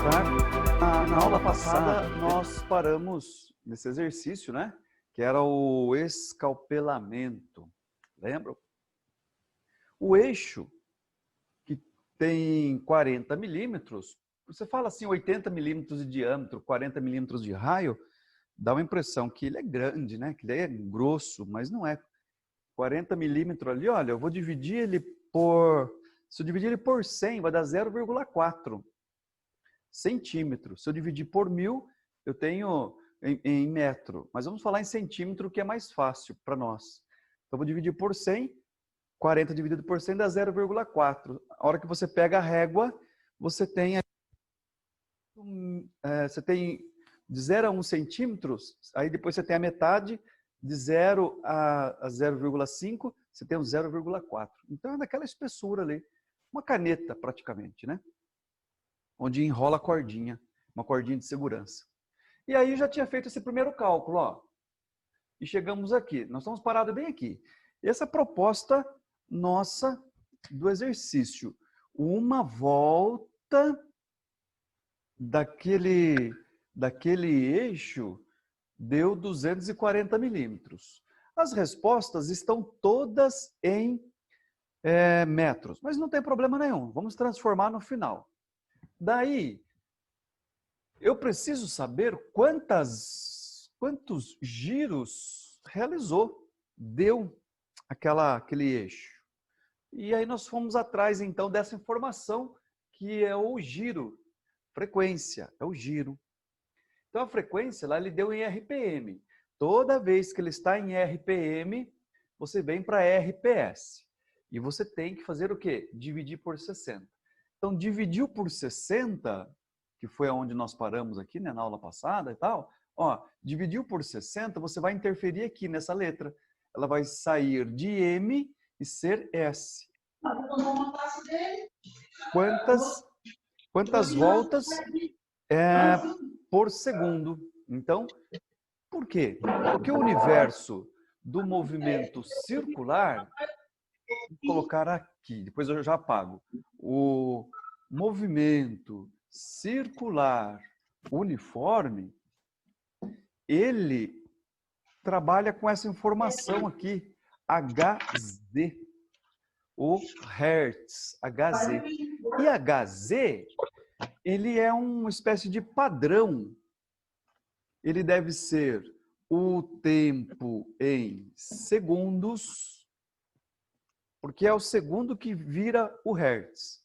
Na aula passada, nós paramos nesse exercício, né? Que era o escalpelamento. Lembram? O eixo, que tem 40 milímetros, você fala assim, 80 milímetros de diâmetro, 40 milímetros de raio, dá uma impressão que ele é grande, né? Que ele é grosso, mas não é. 40 milímetros ali, olha, eu vou dividir ele por... Se eu dividir ele por 100, vai dar 0,4 centímetros. Se eu dividir por 1000, eu tenho em metro. Mas vamos falar em centímetro, que é mais fácil para nós. Então, eu vou dividir por 100. 40 dividido por 100 dá 0,4. A hora que você pega a régua, você tem de 0 a 1 centímetros, aí depois você tem a metade, de 0 a 0,5, você tem um 0,4. Então é daquela espessura ali, uma caneta praticamente, né? Onde enrola a cordinha, uma cordinha de segurança. E aí eu já tinha feito esse primeiro cálculo, ó. E chegamos aqui, nós estamos parados bem aqui. Essa é a proposta nossa do exercício. Uma volta daquele eixo deu 240 milímetros. As respostas estão todas em metros, mas não tem problema nenhum. Vamos transformar no final. Daí, eu preciso saber quantos giros realizou, deu aquele eixo. E aí nós fomos atrás, então, dessa informação, que é o giro. Frequência, é o giro. Então, a frequência lá ele deu em RPM. Toda vez que ele está em RPM, você vem para RPS. E você tem que fazer o quê? Dividir por 60. Então, dividiu por 60, que foi onde nós paramos aqui, né, na aula passada e tal, ó, dividiu por 60, você vai interferir aqui nessa letra. Ela vai sair de M e ser S. Quantas voltas por segundo? Então, por quê? Porque o universo do movimento circular, vou colocar aqui, depois eu já apago. O movimento circular uniforme, ele trabalha com essa informação aqui, Hz, o Hertz, Hz. E Hz, ele é uma espécie de padrão. Ele deve ser o tempo em segundos, porque é o segundo que vira o Hertz.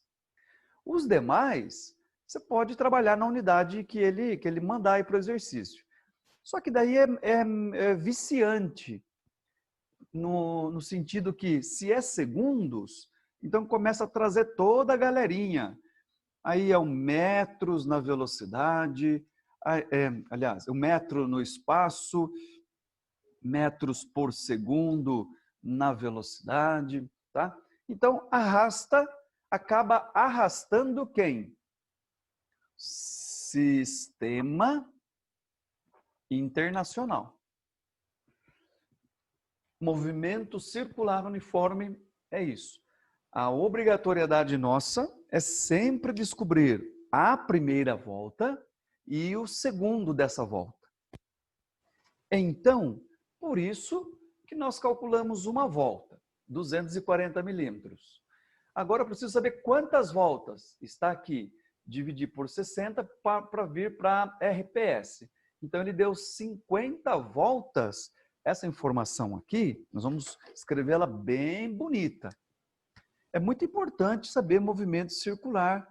Os demais, você pode trabalhar na unidade que ele mandar aí para o exercício. Só que daí é viciante, no sentido que, se é segundos, então começa a trazer toda a galerinha. Aí é o metros na velocidade, aliás, o metro no espaço, metros por segundo na velocidade, tá? Então, acaba arrastando quem? Sistema internacional. Movimento circular uniforme é isso. A obrigatoriedade nossa é sempre descobrir a primeira volta e o segundo dessa volta. Então, por isso que nós calculamos uma volta, 240 milímetros. Agora eu preciso saber quantas voltas. Está aqui, dividir por 60 para vir para RPS. Então ele deu 50 voltas. Essa informação aqui, nós vamos escrevê-la bem bonita. É muito importante saber movimento circular,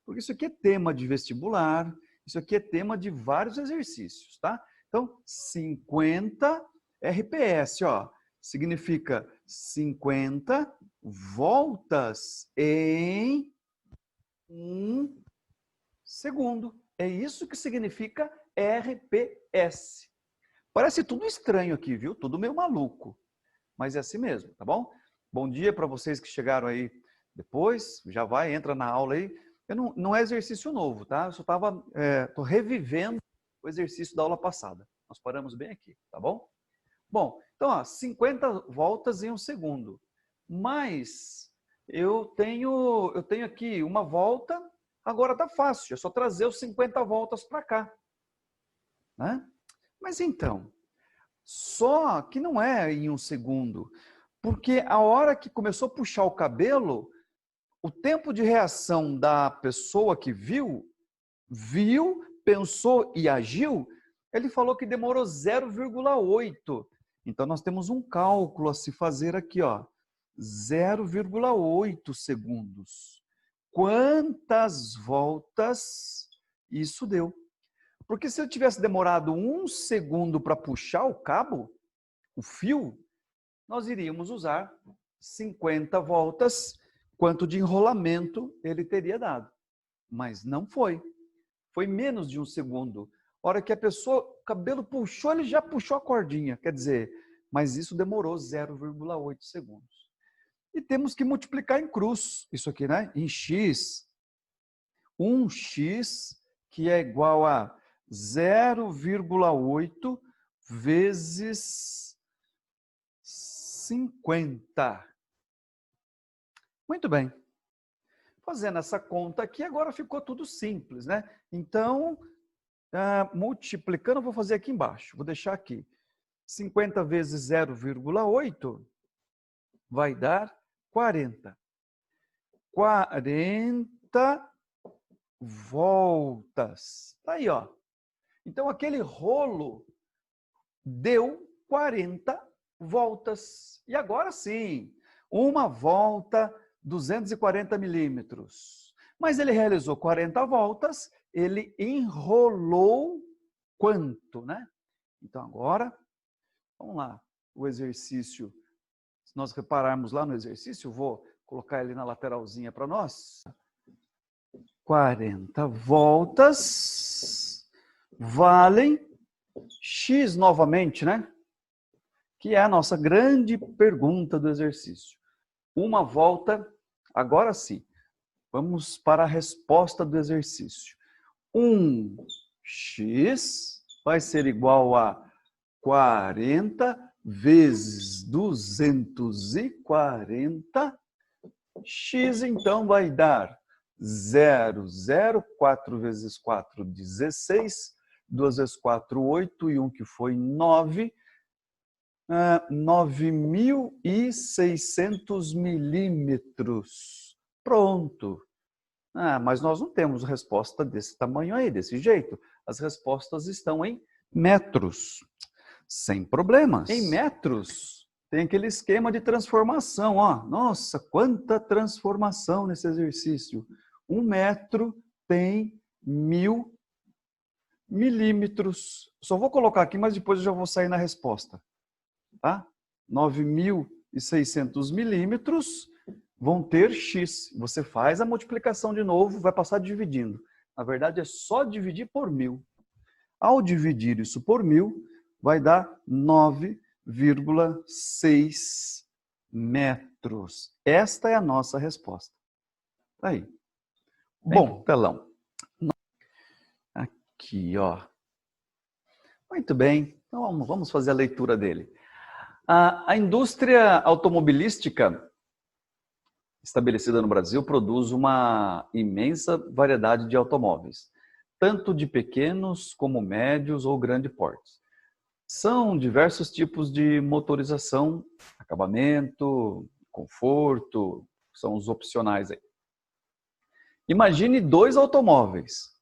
porque isso aqui é tema de vestibular, isso aqui é tema de vários exercícios, tá? Então, 50 RPS, ó, significa 50 voltas em 1 segundo. É isso que significa RPS. Parece tudo estranho aqui, viu? Tudo meio maluco. Mas é assim mesmo, tá bom? Bom dia para vocês que chegaram aí depois. Já vai, entra na aula aí. Não é exercício novo, tá? Eu só tô revivendo o exercício da aula passada. Nós paramos bem aqui, tá bom? Bom, então, ó, 50 voltas em 1 segundo. Mas eu tenho aqui uma volta Agora está fácil, é só trazer os 50 voltas para cá. Né? Mas então, só que não é em um segundo, porque a hora que começou a puxar o cabelo, o tempo de reação da pessoa que viu, pensou e agiu, ele falou que demorou 0,8. Então, nós temos um cálculo a se fazer aqui, ó, 0,8 segundos. Quantas voltas isso deu? Porque se eu tivesse demorado 1 segundo para puxar o cabo, o fio, nós iríamos usar 50 voltas, quanto de enrolamento ele teria dado. Mas não foi. Foi menos de 1 segundo. A hora que a pessoa, o cabelo puxou, ele já puxou a cordinha. Quer dizer, mas isso demorou 0,8 segundos. E temos que multiplicar em cruz, isso aqui, né? Em x. 1x, que é igual a 0,8 vezes 50. Muito bem. Fazendo essa conta aqui, agora ficou tudo simples, né? Então, multiplicando, eu vou fazer aqui embaixo. Vou deixar aqui. 50 vezes 0,8 vai dar 40. 40 voltas. Tá aí, ó. Então, aquele rolo deu 40 voltas. E agora sim, uma volta, 240 milímetros. Mas ele realizou 40 voltas, ele enrolou quanto, né? Então, agora, vamos lá. O exercício, se nós repararmos lá no exercício, vou colocar ele na lateralzinha para nós. 40 voltas valem x novamente, né? Que é a nossa grande pergunta do exercício. Uma volta, agora sim, vamos para a resposta do exercício. 1x vai ser igual a 40 vezes 240. X, então, vai dar 0, 0, 4 vezes 4, 16, 2 vezes 4, 8, e 1 que foi 9, 9.600 milímetros. Pronto. Mas nós não temos resposta desse tamanho aí, desse jeito. As respostas estão em metros. Sem problemas. Em metros, tem aquele esquema de transformação. Ó. Nossa, quanta transformação nesse exercício. 1 metro tem 1.000 milímetros. Só vou colocar aqui, mas depois eu já vou sair na resposta. Tá? 9.600 milímetros vão ter x. Você faz a multiplicação de novo, vai passar dividindo. Na verdade, é só dividir por 1.000. Ao dividir isso por 1.000, vai dar 9,6 metros. Esta é a nossa resposta. Tá aí. Bom, telão. Aqui, ó. Muito bem. Então, vamos fazer a leitura dele. A indústria automobilística estabelecida no Brasil produz uma imensa variedade de automóveis, tanto de pequenos como médios ou grande porte. São diversos tipos de motorização, acabamento, conforto, são os opcionais aí. Imagine 2 automóveis.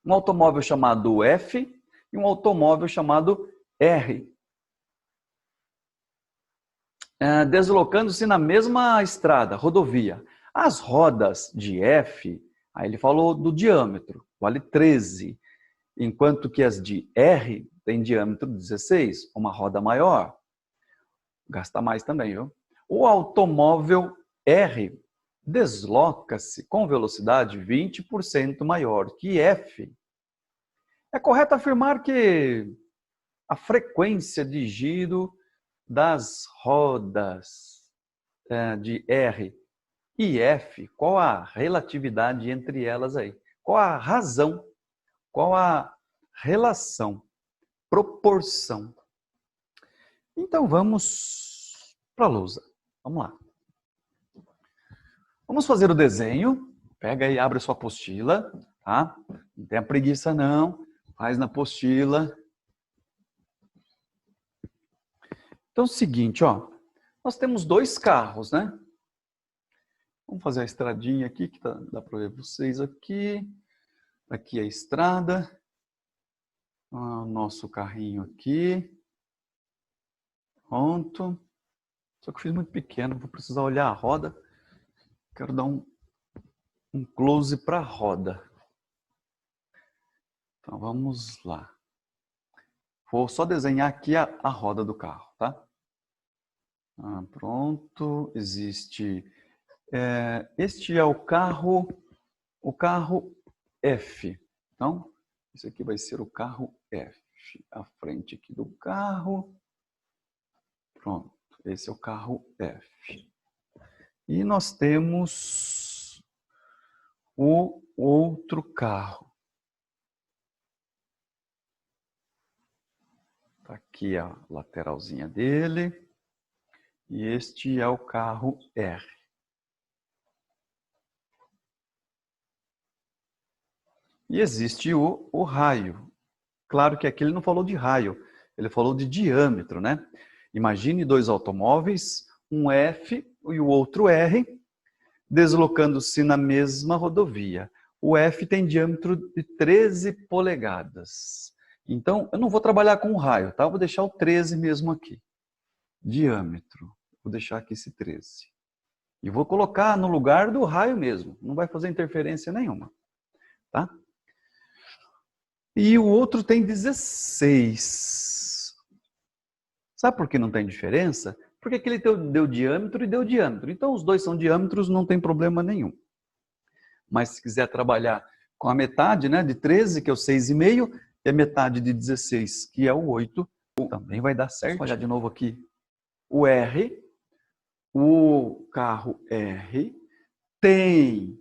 Um automóvel chamado F e um automóvel chamado R. Deslocando-se na mesma estrada, rodovia. As rodas de F, aí ele falou do diâmetro, vale 13, enquanto que as de R têm diâmetro 16, uma roda maior. Gasta mais também, viu? O automóvel R desloca-se com velocidade 20% maior que F. É correto afirmar que a frequência de giro das rodas de R e F, qual a relatividade entre elas aí? Qual a razão? Qual a relação? Proporção? Então vamos para a lousa. Vamos lá. Vamos fazer o desenho Pega aí, abre a sua apostila, tá? Não tenha preguiça não, faz na apostila. Então é o seguinte, ó, nós temos 2 carros, né? Vamos fazer a estradinha aqui, que dá para ver vocês aqui. Aqui é a estrada. Nosso carrinho aqui. Pronto. Só que eu fiz muito pequeno, vou precisar olhar a roda. Quero dar um close para a roda. Então vamos lá. Vou só desenhar aqui a roda do carro, tá? Pronto. Existe... este é o carro F. Então, isso aqui vai ser o carro F. A frente aqui do carro. Pronto. Esse é o carro F. E nós temos o outro carro. Tá aqui a lateralzinha dele. E este é o carro R. E existe o raio. Claro que aqui ele não falou de raio, ele falou de diâmetro, né? Imagine 2 automóveis, um F e o outro R, deslocando-se na mesma rodovia. O F tem diâmetro de 13 polegadas. Então, eu não vou trabalhar com o raio, tá? Eu vou deixar o 13 mesmo aqui. Diâmetro. Vou deixar aqui esse 13. E vou colocar no lugar do raio mesmo. Não vai fazer interferência nenhuma. Tá? E o outro tem 16. Sabe por que não tem diferença? Porque aquele deu diâmetro e deu diâmetro. Então, os dois são diâmetros, não tem problema nenhum. Mas se quiser trabalhar com a metade, né, de 13, que é o 6,5, e a metade de 16, que é o 8, também vai dar certo. Vou olhar de novo aqui. O R, o carro R, tem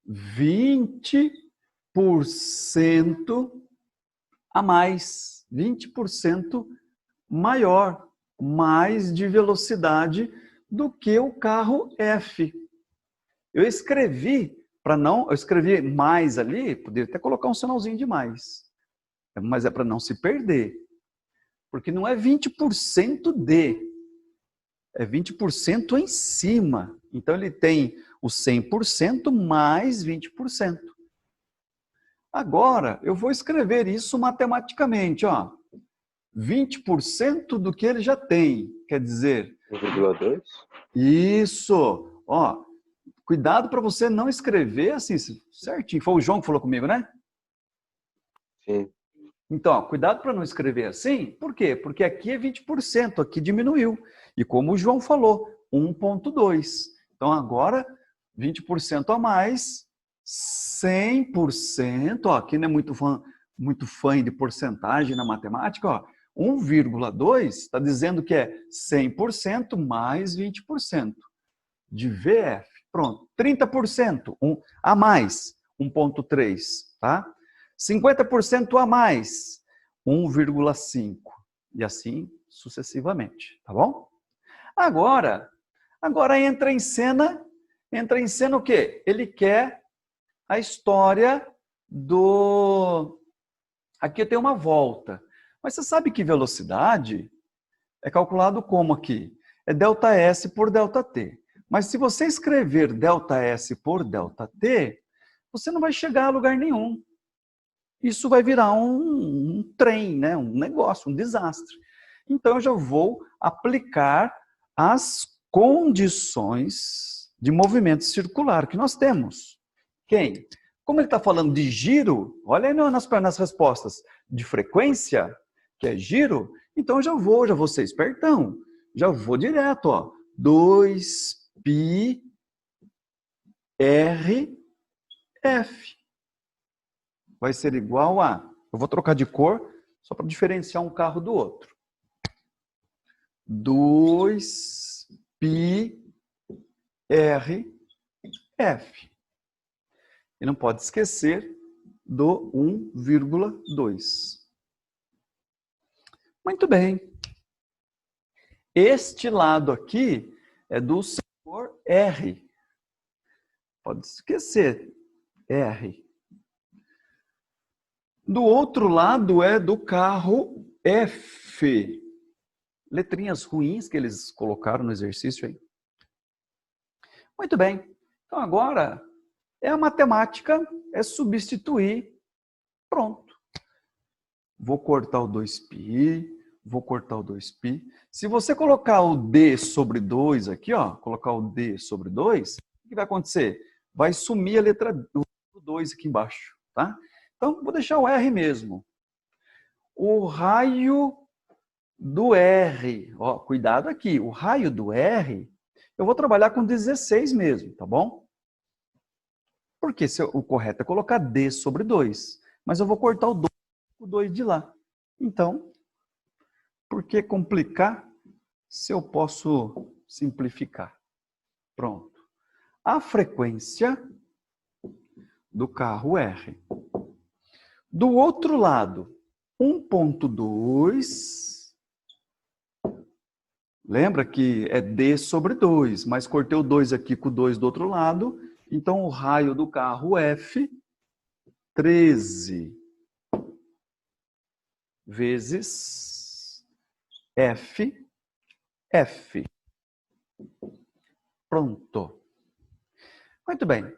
20% a mais, 20% maior, mais de velocidade do que o carro F. Eu escrevi eu escrevi mais ali, poderia até colocar um sinalzinho de mais, mas é para não se perder, porque não é 20% de, é 20% em cima. Então ele tem o 100% mais 20%. Agora, eu vou escrever isso matematicamente, ó. 20% do que ele já tem, quer dizer... 1,2? Isso! Ó, cuidado para você não escrever assim, certinho. Foi o João que falou comigo, né? Sim. Então, ó, cuidado para não escrever assim. Por quê? Porque aqui é 20%, aqui diminuiu. E como o João falou, 1,2. Então, agora, 20% a mais, 100%. Ó, aqui não é muito fã de porcentagem na matemática. Ó, 1,2 está dizendo que é 100% mais 20% de VF. Pronto, 30% a mais, 1,3, tá? 50% a mais, 1,5 e assim sucessivamente, tá bom? Agora entra em cena o quê? Ele quer a história do... Aqui tem uma volta. Mas você sabe que velocidade é calculado como aqui? É ΔS por ΔT. Mas se você escrever ΔS por ΔT, você não vai chegar a lugar nenhum. Isso vai virar um trem, né? Um negócio, um desastre. Então eu já vou aplicar as condições de movimento circular que nós temos. Quem? Como ele está falando de giro, olha aí nas respostas, de frequência, que é giro, então eu já vou ser espertão. Já vou direto, ó. 2π RF vai ser igual a... Eu vou trocar de cor só para diferenciar um carro do outro. 2π RF. E não pode esquecer do 1,2. Muito bem. Este lado aqui é do setor R. Pode esquecer. R. Do outro lado é do carro F. Letrinhas ruins que eles colocaram no exercício aí. Muito bem. Então agora é a matemática, é substituir. Pronto. Vou cortar o 2π, vou cortar o 2π. Se você colocar o D sobre 2 aqui, ó, colocar o D sobre 2, o que vai acontecer? Vai sumir a letra 2 aqui embaixo, tá? Então, vou deixar o R mesmo. O raio do R, ó, cuidado aqui, o raio do R, eu vou trabalhar com 16 mesmo, tá bom? Porque o correto é colocar D sobre 2, mas eu vou cortar o 2 de lá. Então, por que complicar se eu posso simplificar? Pronto. A frequência do carro R. Do outro lado, 1.2. Lembra que é D sobre 2, mas cortei o 2 aqui com o 2 do outro lado. Então, o raio do carro F, 13 vezes F. Pronto. Muito bem.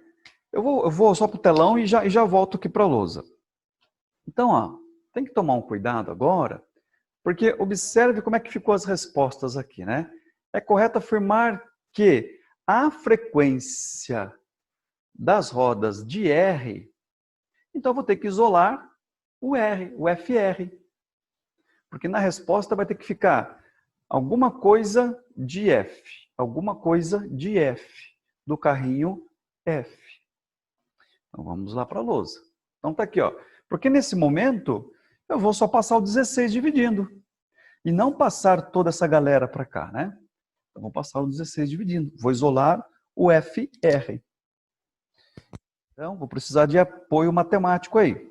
Eu vou só para o telão e já volto aqui para a lousa. Então, ó, tem que tomar um cuidado agora, porque observe como é que ficou as respostas aqui, né? É correto afirmar que a frequência das rodas de R, então eu vou ter que isolar o R, o FR. Porque na resposta vai ter que ficar alguma coisa de F, alguma coisa de F, do carrinho F. Então vamos lá para a lousa. Então tá aqui, ó. Porque nesse momento eu vou só passar o 16 dividindo. E não passar toda essa galera para cá, né? Então vou passar o 16 dividindo. Vou isolar o FR. Então vou precisar de apoio matemático aí.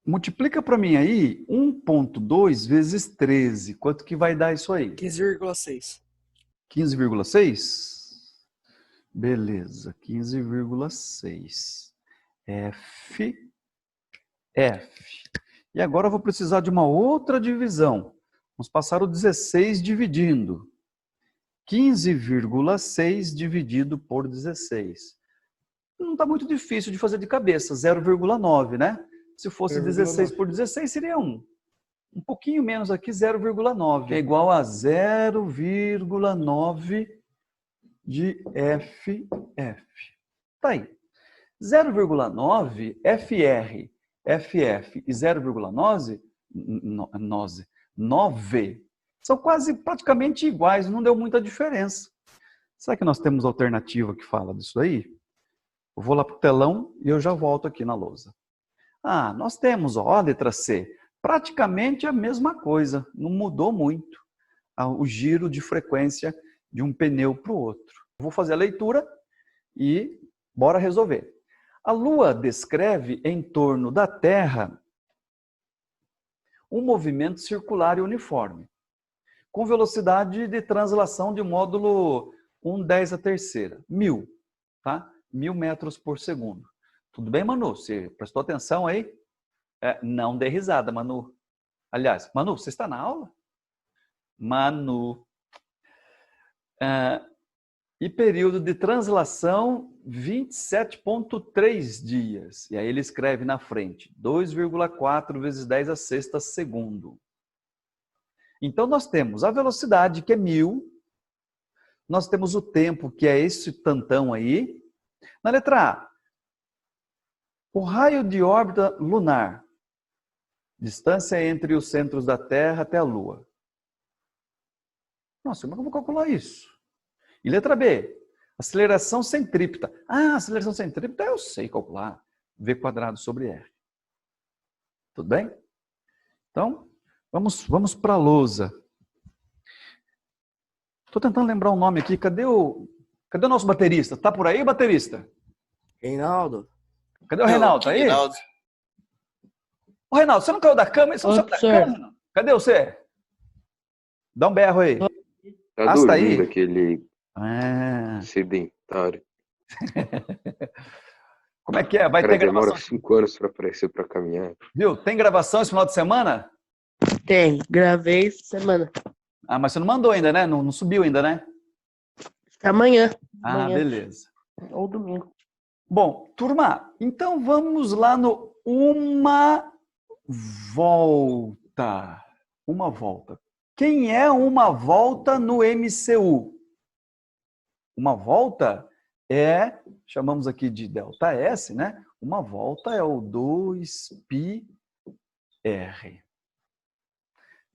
Multiplica para mim aí 1.2 vezes 13. Quanto que vai dar isso aí? 15,6. 15,6? Beleza, 15,6. F. E agora eu vou precisar de uma outra divisão. Vamos passar o 16 dividindo. 15,6 dividido por 16. Não está muito difícil de fazer de cabeça, 0,9, né? Se fosse 16 por 16, seria 1. Um pouquinho menos aqui, 0,9. É igual a 0,9 de FF. Tá aí. 0,9 FR, FF e 0,9 são quase praticamente iguais, não deu muita diferença. Será que nós temos alternativa que fala disso aí? Eu vou lá para o telão e eu já volto aqui na lousa. Ah, nós temos, ó, a letra C. Praticamente a mesma coisa, não mudou muito o giro de frequência de um pneu para o outro. Vou fazer a leitura e bora resolver. A Lua descreve em torno da Terra um movimento circular e uniforme, com velocidade de translação de módulo 1/10⁻, 1000, tá? 1000 metros por segundo. Tudo bem, Manu? Você prestou atenção aí? Não dê risada, Manu. Aliás, Manu, você está na aula? Manu. E período de translação, 27,3 dias. E aí ele escreve na frente, 2,4 vezes 10 a sexta segundo. Então nós temos a velocidade, que é 1000. Nós temos o tempo, que é esse tantão aí. Na letra A, o raio de órbita lunar. Distância entre os centros da Terra até a Lua. Nossa, como é que eu vou calcular isso? E letra B, aceleração centrípeta. Ah, aceleração centrípeta eu sei calcular. V² sobre R. Tudo bem? Então, vamos para a lousa. Estou tentando lembrar o nome aqui. Cadê o nosso baterista? Tá por aí, baterista? Reinaldo. Cadê o Reinaldo? Tá aí? Reinaldo. Ô, Reinaldo, você não caiu da cama? Você não saiu da cama, Reinaldo? Cadê você? Dá um berro aí. Tá Tá dormindo aí? aquele Ah, Sedentário. como é que é? O Vai cara ter demora gravação? 5 anos pra aparecer pra caminhar. Viu? Tem gravação esse final de semana? Tem, gravei essa semana. Ah, mas você não mandou ainda, né? Não subiu ainda, né? Amanhã. Ah, Amanhã. beleza. Ou domingo. Bom, turma, então vamos lá no uma volta. Uma volta. Quem é uma volta no MCU? Uma volta chamamos aqui de ΔS, né? Uma volta é o 2πr.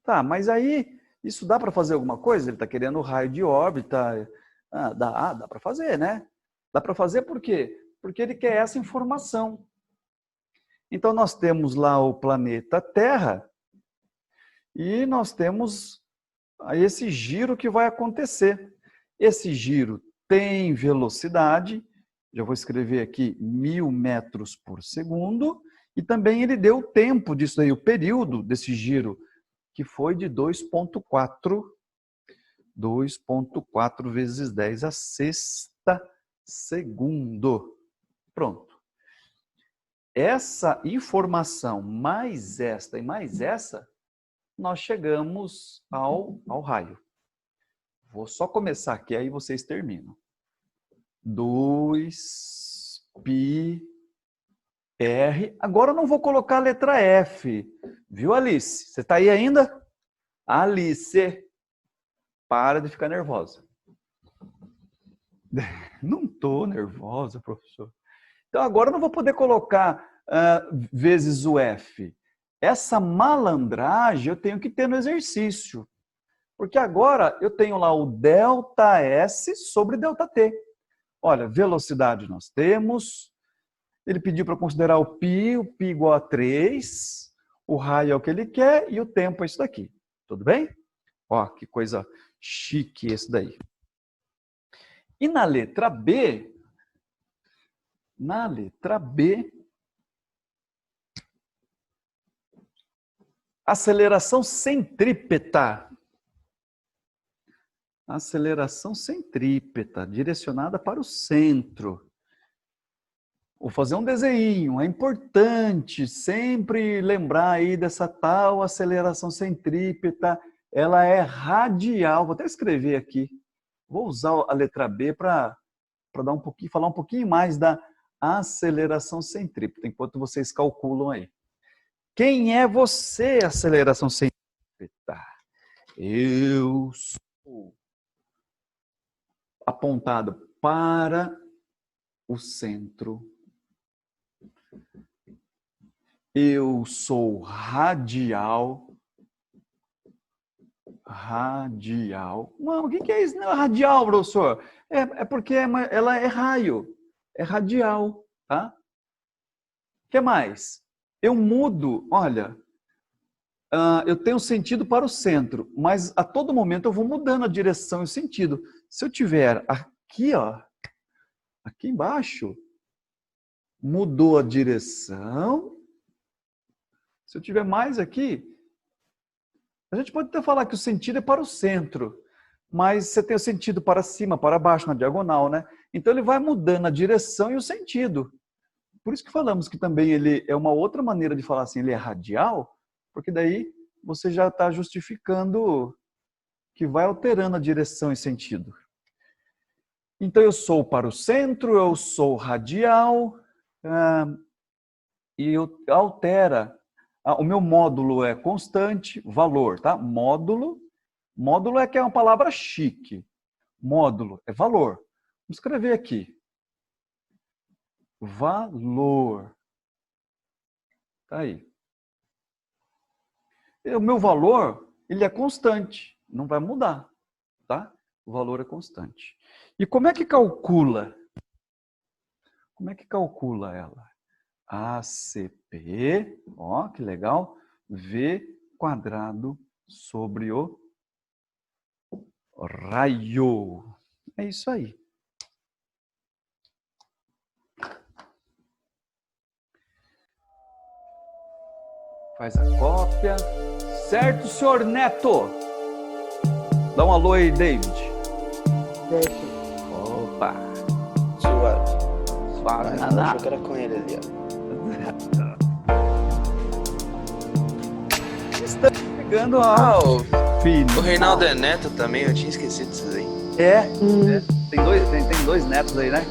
Tá, mas aí isso dá para fazer alguma coisa? Ele está querendo o raio de órbita. Dá para fazer, né? Dá para fazer por quê? Porque ele quer essa informação. Então nós temos lá o planeta Terra e nós temos esse giro que vai acontecer. Esse giro tem velocidade, já vou escrever aqui 1000 metros por segundo, e também ele deu o tempo disso aí, o período desse giro, que foi de 2,4 vezes 10 a sexta segundo. Pronto. Essa informação, mais esta e mais essa, nós chegamos ao raio. Vou só começar aqui, aí vocês terminam. 2πr. Agora eu não vou colocar a letra F. Viu, Alice? Você está aí ainda? Alice, para de ficar nervosa. Não estou nervosa, professor. Então agora eu não vou poder colocar vezes o F. Essa malandragem eu tenho que ter no exercício. Porque agora eu tenho lá o ΔS sobre ΔT. Olha, velocidade nós temos. Ele pediu para considerar o π igual a 3. O raio é o que ele quer e o tempo é isso daqui. Tudo bem? Ó, que coisa chique esse daí. E na letra B, aceleração centrípeta. Aceleração centrípeta, direcionada para o centro. Vou fazer um desenho. É importante sempre lembrar aí dessa tal aceleração centrípeta. Ela é radial. Vou até escrever aqui. Vou usar a letra B para dar falar um pouquinho mais da aceleração centrípeta, enquanto vocês calculam aí. Quem é você, aceleração centrípeta? Eu sou apontado para o centro. Eu sou radial. Radial. Não, o que é isso? Não é radial, professor. É porque ela é raio. É radial, tá? O que mais? Eu mudo, olha, eu tenho sentido para o centro, mas a todo momento eu vou mudando a direção e o sentido. Se eu tiver aqui, ó, aqui embaixo, mudou a direção. Se eu tiver mais aqui, a gente pode até falar que o sentido é para o centro, mas você tem o sentido para cima, para baixo, na diagonal, né? Então ele vai mudando a direção e o sentido. Por isso que falamos que também ele é uma outra maneira de falar assim, ele é radial, porque daí você já está justificando que vai alterando a direção e sentido. Então eu sou para o centro, eu sou radial, e altera. O meu módulo é constante, valor, tá? Módulo é que é uma palavra chique. Módulo é valor. Vamos escrever aqui. Valor. Tá aí. O meu valor, ele é constante, não vai mudar, tá? O valor é constante. E como é que calcula? Como é que calcula ela? ACP, ó, que legal, V² sobre o raio. É isso aí. Faz a cópia. Certo, senhor Neto? Dá um alô aí, David. Certo. Opa! Suave. Suave, Eu nada. achou que era com ele ali, ó. Estamos chegando Ah, ao o fim. Reinaldo é neto também, eu tinha esquecido disso aí. É, tem dois netos aí, né?